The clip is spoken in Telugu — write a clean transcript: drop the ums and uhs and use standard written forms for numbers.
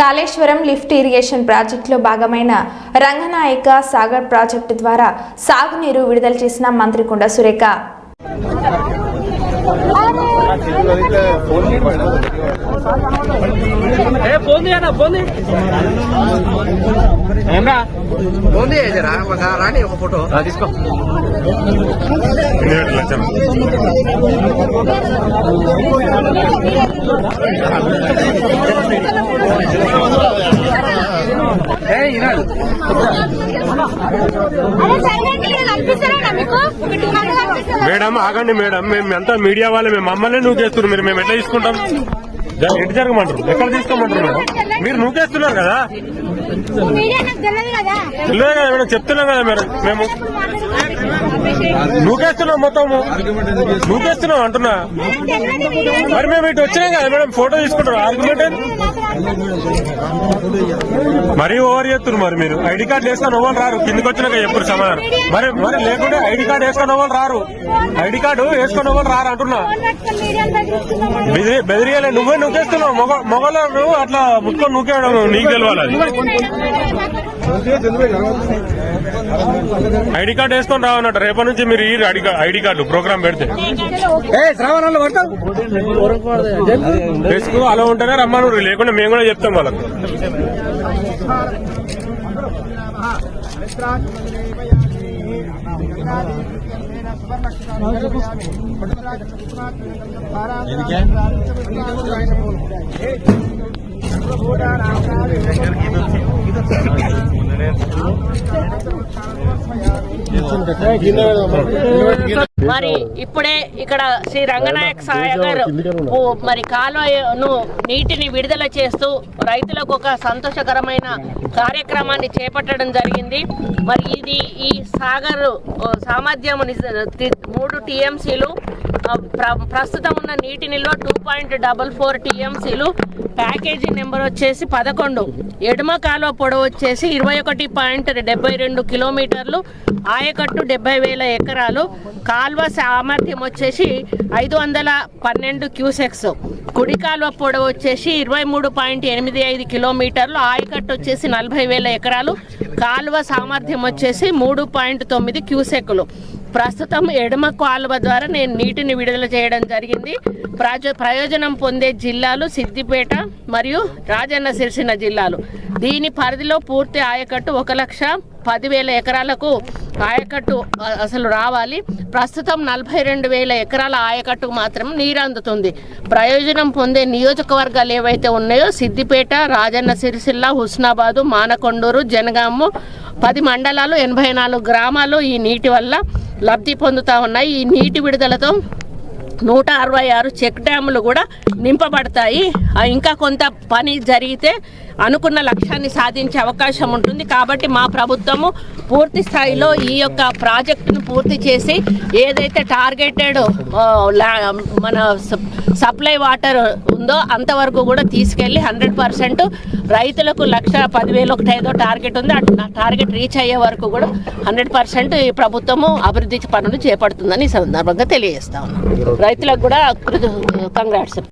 కాళేశ్వరం లిఫ్ట్ ఇరిగేషన్ ప్రాజెక్టులో భాగమైన రంగనాయక సాగర్ ప్రాజెక్టు ద్వారా సాగునీరు విడుదల చేసిన మంత్రి కొండ సురేఖ రాని ఒక ఫోటో తీసుకో. మేడం ఆగండి మేడం, మేము ఎంత మీడియా వాళ్ళు మేము మమ్మల్ని నూకేస్తున్నారు, మీరు మేము ఎట్లా తీసుకుంటాం? ఎటు జరగమంటారు, ఎక్కడ తీసుకోమంటారు మేడం? మీరు నూకేస్తున్నారు కదా, తెలియదు కదా మేడం, చెప్తున్నాం కదా మేడం, మేము నూకేస్తున్నాం, మొత్తము నూకేస్తున్నాం అంటున్నా. మరి మేము ఇటు వచ్చినాం కదా మేడం, ఫోటో తీసుకుంటారు, ఆర్గ్యుమెంట్ మరీ ఓవర్ చేస్తున్నారు. మరి మీరు ఐడి కార్డు వేసుకొని అవ్వాలి రారు, కిందకి వచ్చినాక ఎప్పుడు సమాధానం. మరి లేకుంటే ఐడి కార్డు వేసుకొని అవ్వాలి రారు, ఐడి కార్డు వేసుకొని అవ్వాలి రారు అంటున్నా. బెదిరియాలే, నువ్వే నూకేస్తున్నావు, మొగలు అట్లా ముట్టుకొని నూకేయడం నీకు తెలవాలి. ఐడి కార్డు వేసుకొని రావన్నట్టు, రేపటి నుంచి మీరు ఈ ఐడి కార్డు ప్రోగ్రామ్ పెడితే వేసుకో, అలా ఉంటేనే రమ్మను, లేకుండా మేము కూడా చెప్తాం వాళ్ళకు. మరి ఇప్పుడే ఇక్కడ శ్రీ రంగనాయక సాగర్ మరి కాలువను నీటిని విడుదల చేస్తూ రైతులకు ఒక సంతోషకరమైన కార్యక్రమాన్ని చేపట్టడం జరిగింది. మరి ఇది ఈ సాగర్ సామర్థ్యం 3 TMCలు, ప్రస్తుతం ఉన్న నీటి నిల్వ 2.44 TMCలు, ప్యాకేజీ నెంబర్ వచ్చేసి 11, ఎడమ కాలువ పొడవు వచ్చేసి 21.72 కిలోమీటర్లు, ఆయకట్టు 70,000 ఎకరాలు, కాలువ సామర్థ్యం వచ్చేసి 512 క్యూసెక్స్, కుడి కాలువ పొడవు వచ్చేసి 23.85 కిలోమీటర్లు, ఆయకట్టు వచ్చేసి 40,000 ఎకరాలు, కాలువ సామర్థ్యం వచ్చేసి 3.9 క్యూసెక్లు. ప్రస్తుతం ఎడమ కాలువ ద్వారా నేను నీటిని విడుదల చేయడం జరిగింది. ప్రయోజనం పొందే జిల్లాలు సిద్దిపేట మరియు రాజన్న సిరిసిల్ల జిల్లాలు. దీని పరిధిలో పూర్తి ఆయకట్టు 1,10,000 ఎకరాలకు ఆయకట్టు అసలు రావాలి. ప్రస్తుతం 42,000 ఎకరాల ఆయకట్టుకు మాత్రం నీరు అందుతుంది. ప్రయోజనం పొందే నియోజకవర్గాలు ఏవైతే ఉన్నాయో సిద్దిపేట, రాజన్న సిరిసిల్ల, హుస్నాబాదు, మానకొండూరు, జనగాము 10 మండలాలు, 84 గ్రామాలు ఈ నీటి వల్ల లబ్ధి పొందుతూ ఉన్నాయి. ఈ నీటి విడుదలతో 166 చెక్ డ్యాములు కూడా నింపబడతాయి. ఇంకా కొంత పని జరిగితే అనుకున్న లక్ష్యాన్ని సాధించే అవకాశం ఉంటుంది. కాబట్టి మా ప్రభుత్వము పూర్తి స్థాయిలో ఈ యొక్క ప్రాజెక్టును పూర్తి చేసి ఏదైతే టార్గెటెడ్ మన సప్లై వాటర్ ఉందో అంతవరకు కూడా తీసుకెళ్ళి 100% రైతులకు 1,10,000 ఒకటి ఏదో టార్గెట్ ఉంది, ఆ టార్గెట్ రీచ్ అయ్యే వరకు కూడా 100% ఈ ప్రభుత్వము అభివృద్ధి పనులు చేపడుతుందని ఈ సందర్భంగా తెలియజేస్తా ఉన్నాం. రైతులకు కూడా కంగ్రాట్స్.